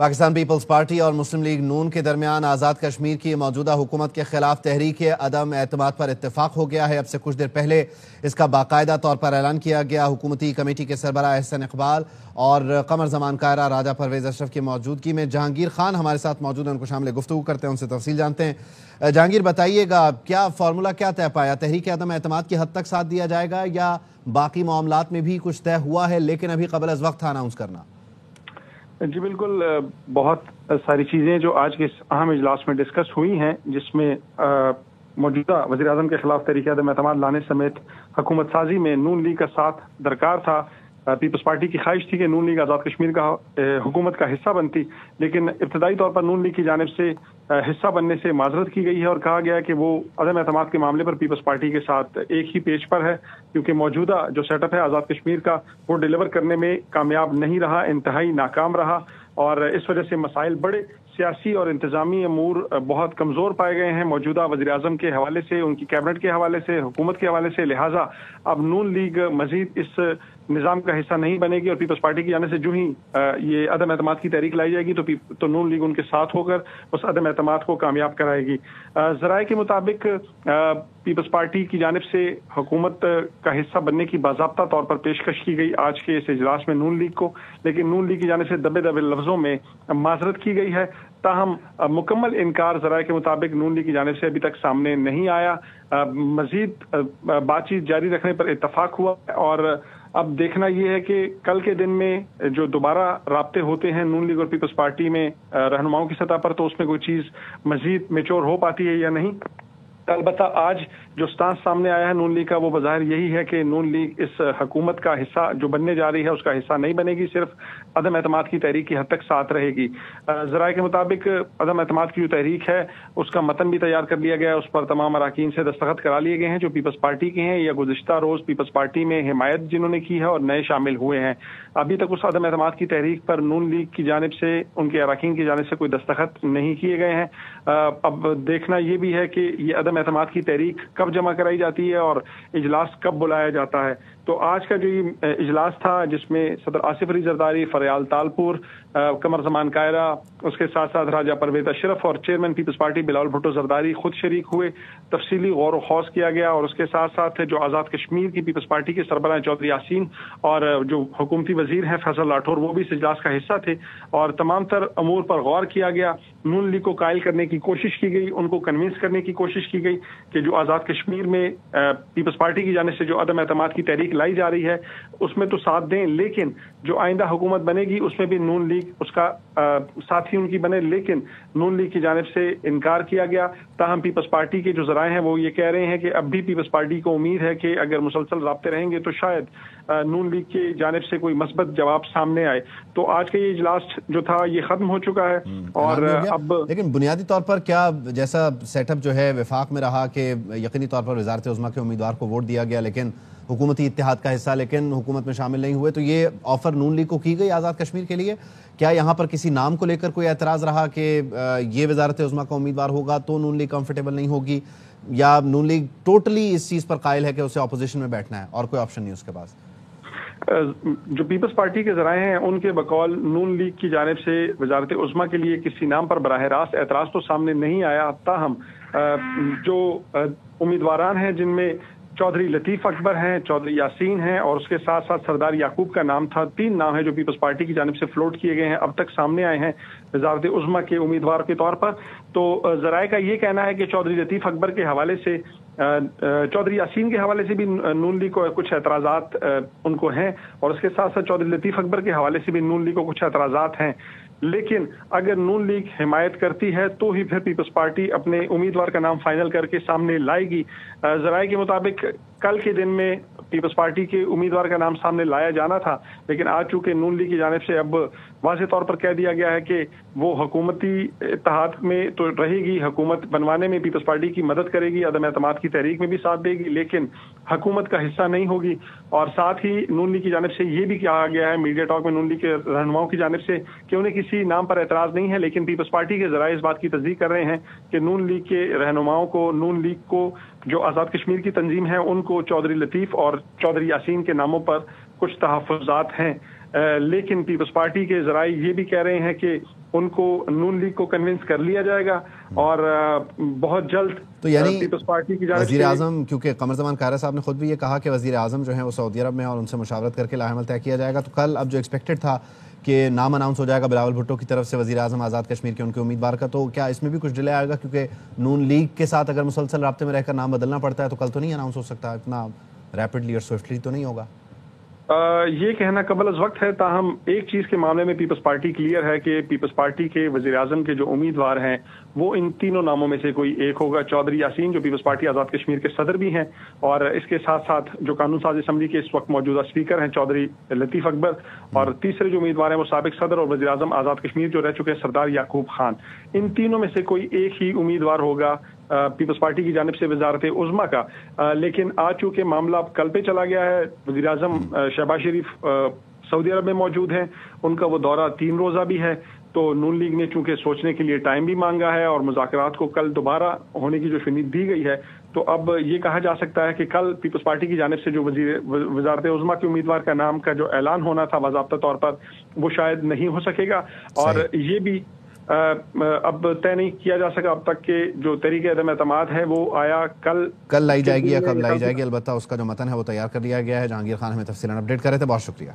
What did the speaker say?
Pakistan Peoples party اور مسلم league نون کے درمیان آزاد کشمیر کی موجودہ حکومت کے خلاف تحریک عدم اعتماد پر اتفاق ہو گیا ہے۔ اب سے کچھ دیر پہلے اس کا باقاعدہ طور پر اعلان کیا گیا۔ حکومتی کمیٹی کے سربراہ احسن اقبال اور قمر زمان کائرہ راجہ پرویز اشرف کی موجودگی میں جہانگیر خان ہمارے ساتھ موجود ہیں، ان کو شامل گفتگو کرتے ہیں، ان سے تفصیل جانتے ہیں۔ جہانگیر بتائیے گا، کیا فارمولا کیا طے پایا؟ تحریک عدم اعتماد کی حد تک ساتھ دیا جائے گا یا باقی معاملات میں بھی کچھ طے ہوا ہے لیکن ابھی قبل از وقت اناؤنس کرنا؟ جی بالکل، بہت ساری چیزیں جو آج کے اہم اجلاس میں ڈسکس ہوئی ہیں، جس میں موجودہ وزیر اعظم کے خلاف تحریک عدم اعتماد لانے سمیت حکومت سازی میں نون لیگ کا ساتھ درکار تھا۔ پیپلز پارٹی کی خواہش تھی کہ نون لیگ آزاد کشمیر کا حکومت کا حصہ بنتی، لیکن ابتدائی طور پر نون لیگ کی جانب سے حصہ بننے سے معذرت کی گئی ہے اور کہا گیا کہ وہ عدم اعتماد کے معاملے پر پیپلز پارٹی کے ساتھ ایک ہی پیج پر ہے، کیونکہ موجودہ جو سیٹ اپ ہے آزاد کشمیر کا وہ ڈیلیور کرنے میں کامیاب نہیں رہا، انتہائی ناکام رہا، اور اس وجہ سے مسائل بڑے سیاسی اور انتظامی امور بہت کمزور پائے گئے ہیں موجودہ وزیر اعظم کے حوالے سے، ان کی کیبنٹ کے حوالے سے، حکومت کے حوالے سے۔ لہٰذا اب نون لیگ مزید اس نظام کا حصہ نہیں بنے گی اور پیپلز پارٹی کی جانب سے جو ہی یہ عدم اعتماد کی تحریک لائی جائے گی تو نون لیگ ان کے ساتھ ہو کر اس عدم اعتماد کو کامیاب کرائے گی۔ ذرائع کے مطابق پیپلز پارٹی کی جانب سے حکومت کا حصہ بننے کی باضابطہ طور پر پیشکش کی گئی آج کے اس اجلاس میں نون لیگ کو، لیکن نون لیگ کی جانب سے دبے دبے لفظوں میں معذرت کی گئی ہے۔ تاہم مکمل انکار ذرائع کے مطابق نون لیگ کی جانب سے ابھی تک سامنے نہیں آیا۔ مزید بات چیت جاری رکھنے پر اتفاق ہوا اور اب دیکھنا یہ ہے کہ کل کے دن میں جو دوبارہ رابطے ہوتے ہیں نون لیگ اور پیپلز پارٹی میں رہنماؤں کی سطح پر، تو اس میں کوئی چیز مزید میچور ہو پاتی ہے یا نہیں۔ البتہ آج جو سٹانس سامنے آیا ہے نون لیگ کا وہ بظاہر یہی ہے کہ نون لیگ اس حکومت کا حصہ جو بننے جا رہی ہے اس کا حصہ نہیں بنے گی، صرف عدم اعتماد کی تحریک کی حد تک ساتھ رہے گی۔ ذرائع کے مطابق عدم اعتماد کی جو تحریک ہے اس کا متن بھی تیار کر لیا گیا ہے، اس پر تمام اراکین سے دستخط کرا لیے گئے ہیں جو پیپلز پارٹی کے ہیں یا گزشتہ روز پیپلز پارٹی میں حمایت جنہوں نے کی ہے اور نئے شامل ہوئے ہیں۔ ابھی تک اس عدم اعتماد کی تحریک پر نون لیگ کی جانب سے، ان کے اراکین کی جانب سے کوئی دستخط نہیں کیے گئے ہیں۔ اب دیکھنا یہ بھی ہے کہ یہ عدم اعتماد کی تحریک کب جمع کرائی جاتی ہے اور اجلاس کب بلایا جاتا ہے۔ تو آج کا جو یہ اجلاس تھا جس میں صدر آصف علی زرداری، فریال تالپور، قمر زمان کائرہ، اس کے ساتھ ساتھ راجہ پرویز اشرف اور chairman Peoples Party Bilawal Bhutto Zardari خود شریک ہوئے، تفصیلی غور و خوض کیا گیا، اور اس کے ساتھ ساتھ جو آزاد کشمیر کی پیپلز پارٹی کے سربراہ چودھری یاسین اور جو حکومتی وزیر ہیں فیصل راٹھور وہ بھی اس اجلاس کا حصہ تھے، اور تمام تر امور پر غور کیا گیا۔ نون لیگ کو قائل کرنے کی کوشش کی گئی، ان کو کنونس کرنے کی کوشش کی گئی کہ جو آزاد کشمیر میں پیپلز پارٹی کی جانب سے جو عدم اعتماد کی تحریک لائی جا رہی ہے اس میں تو ساتھ دیں، لیکن جو آئندہ حکومت بنے گی اس میں بھی نون لیگ اس کا ساتھی ان کی بنے، لیکن نون لیگ کی جانب سے انکار کیا گیا۔ تاہم پیپلز پارٹی کے جو ذرائع ہیں وہ یہ کہہ رہے ہیں کہ اب بھی پیپلز پارٹی کو امید ہے کہ اگر مسلسل رابطے رہیں گے تو شاید نون لیگ کی جانب سے کوئی مثبت جواب سامنے آئے۔ تو آج کا یہ اجلاس جو تھا یہ ختم ہو چکا ہے، اور اب لیکن بنیادی طور پر کیا جیسا سیٹ اپ جو ہے وفاق میں رہا کہ یقینی طور پر وزارت عظمیٰ کے امیدوار کو ووٹ دیا گیا لیکن حکومتی اتحاد کا حصہ لیکن حکومت میں شامل نہیں ہوئے، تو یہ آفر نون لیگ کو کی گئی آزاد کشمیر کے لیے؟ کیا یہاں پر کسی نام کو لے کر کوئی اعتراض رہا کہ یہ وزارت عظمیٰ کا امیدوار ہوگا تو نون لیگ کمفرٹیبل نہیں ہوگی، یا نون لیگ ٹوٹلی اس چیز پر قائل ہے کہ اسے اپوزیشن میں بیٹھنا ہے اور کوئی آپشن نہیں اس کے پاس؟ جو پیپلز پارٹی کے ذرائع ہیں ان کے بقول نون لیگ کی جانب سے وزارت عظمیٰ کے لیے کسی نام پر براہ راست اعتراض تو سامنے نہیں آیا، تاہم جو امیدواران ہیں جن میں چودھری لطیف اکبر ہیں، چودھری یاسین ہیں اور اس کے ساتھ ساتھ سردار یعقوب کا نام تھا، 3 نام ہیں جو پیپلز پارٹی کی جانب سے فلوٹ کیے گئے ہیں، اب تک سامنے آئے ہیں وزارت عظمیٰ کے امیدوار کے طور پر۔ تو ذرائع کا یہ کہنا ہے کہ چودھری لطیف اکبر کے حوالے سے، چودھری یاسین کے حوالے سے بھی نون لیگ کو کچھ اعتراضات ان کو ہیں، اور اس کے ساتھ ساتھ چودھری لطیف اکبر کے حوالے سے بھی نون لیگ کو کچھ اعتراضات ہیں، لیکن اگر نون لیگ حمایت کرتی ہے تو ہی پھر پیپلز پارٹی اپنے امیدوار کا نام فائنل کر کے سامنے لائے گی۔ ذرائع کے مطابق کل کے دن میں پیپلز پارٹی کے امیدوار کا نام سامنے لایا جانا تھا، لیکن آج چونکہ نون لیگ کی جانب سے اب واضح طور پر کہہ دیا گیا ہے کہ وہ حکومتی اتحاد میں تو رہے گی، حکومت بنوانے میں پیپلز پارٹی کی مدد کرے گی، عدم اعتماد کی تحریک میں بھی ساتھ دے گی، لیکن حکومت کا حصہ نہیں ہوگی۔ اور ساتھ ہی نون لیگ کی جانب سے یہ بھی کہا گیا ہے میڈیا ٹاک میں نون لیگ کے رہنماؤں کی جانب سے کہ انہیں کسی نام پر اعتراض نہیں ہے، لیکن پیپلز پارٹی کے ذرائع اس بات کی تصدیق کر رہے ہیں کہ نون لیگ کے رہنماؤں کو، نون لیگ کو جو آزاد کشمیر کی تنظیم ہے ان کو چودھری لطیف اور چودھری یاسین کے ناموں پر کچھ تحفظات ہیں، لیکن پیپلز پارٹی کے ذرائع یہ بھی کہہ رہے ہیں کہ ان کو نون لیگ کو کنونس کر لیا جائے گا اور بہت جلد تو یعنی پیپلز پارٹی کی جانب وزیر اعظم، کیونکہ قمر زمان کائرہ صاحب نے خود بھی یہ کہا کہ وزیر اعظم جو ہیں وہ سعودی عرب میں ہیں اور ان سے مشاورت کر کے لاہ عمل طے کیا جائے گا، تو کل اب جو ایکسپیکٹڈ تھا کہ نام اناؤنس ہو جائے گا بلاول بھٹو کی طرف سے وزیر اعظم آزاد کشمیر کے ان کے امیدوار کا، تو کیا اس میں بھی کچھ ڈیلے آئے گا؟ کیونکہ نون لیگ کے ساتھ اگر مسلسل رابطے میں رہ کر نام بدلنا پڑتا ہے تو کل تو نہیں اناؤنس ہو سکتا، اتنا ریپڈلی اور سوئفٹلی تو نہیں ہوگا؟ یہ کہنا قبل از وقت ہے، تاہم ایک چیز کے معاملے میں پیپلز پارٹی کلیئر ہے کہ پیپلز پارٹی کے وزیر اعظم کے جو امیدوار ہیں وہ ان تینوں ناموں میں سے کوئی ایک ہوگا۔ چودھری یاسین جو پیپلز پارٹی آزاد کشمیر کے صدر بھی ہیں، اور اس کے ساتھ ساتھ جو قانون ساز اسمبلی کے اس وقت موجودہ اسپیکر ہیں چودھری لطیف اکبر، اور تیسرے جو امیدوار ہیں وہ سابق صدر اور وزیر اعظم آزاد کشمیر جو رہ چکے ہیں سردار یعقوب خان۔ ان تینوں میں سے کوئی ایک ہی امیدوار ہوگا پیپلز پارٹی کی جانب سے وزارت عظمیٰ کا، لیکن آج چونکہ معاملہ کل پہ چلا گیا ہے، وزیر اعظم شہباز شریف سعودی عرب میں موجود ہیں، ان کا وہ دورہ 3 روزہ بھی ہے، تو نون لیگ نے چونکہ سوچنے کے لیے ٹائم بھی مانگا ہے اور مذاکرات کو کل دوبارہ ہونے کی جو شنید دی گئی ہے، تو اب یہ کہا جا سکتا ہے کہ کل پیپلز پارٹی کی جانب سے جو وزارت عظمیٰ کے امیدوار کا نام کا جو اعلان ہونا تھا باضابطہ طور پر، وہ شاید نہیں ہو سکے گا، اور یہ بھی اب طے نہیں کیا جا سکا اب تک کہ جو تحریک عدم اعتماد ہے وہ آیا کل لائی جائے گی یا کب لائی جائے گی، البتہ اس کا جو متن ہے وہ تیار کر لیا گیا ہے۔ جہانگیر خان ہمیں تفصیلاً اپڈیٹ کر رہے تھے، بہت شکریہ۔